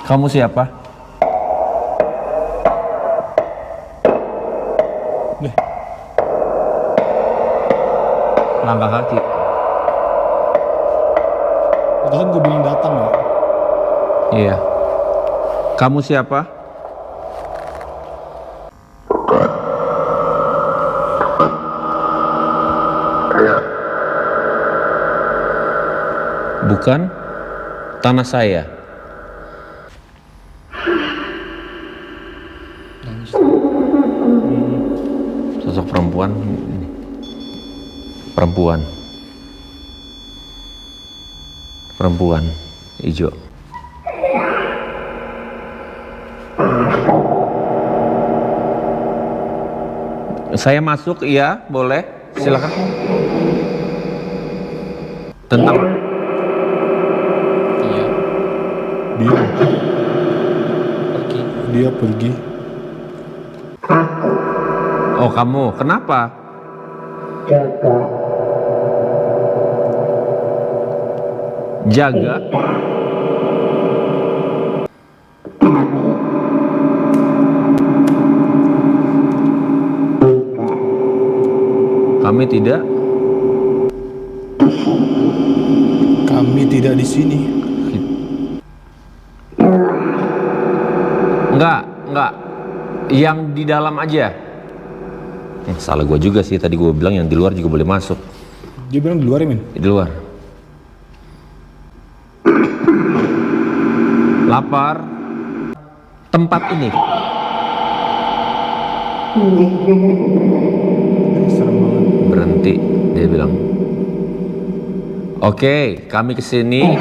Kamu siapa? Langkah kaki. Terus gue bilang datang ya. Iya. Kamu siapa? Bukan tanah saya. Sosok perempuan. Perempuan hijau. Saya masuk, iya, boleh. Silakan. Tentang Dia pergi. Oh, kamu. Kenapa? Jaga. Kami tidak. Kami tidak di sini. Enggak. Yang di dalam aja. Salah gue juga sih, tadi gue bilang yang di luar juga boleh masuk. Dia bilang di luar ya, Min? Di luar. Lapar. Tempat ini. Serem banget. Berhenti, dia bilang. Oke, kami kesini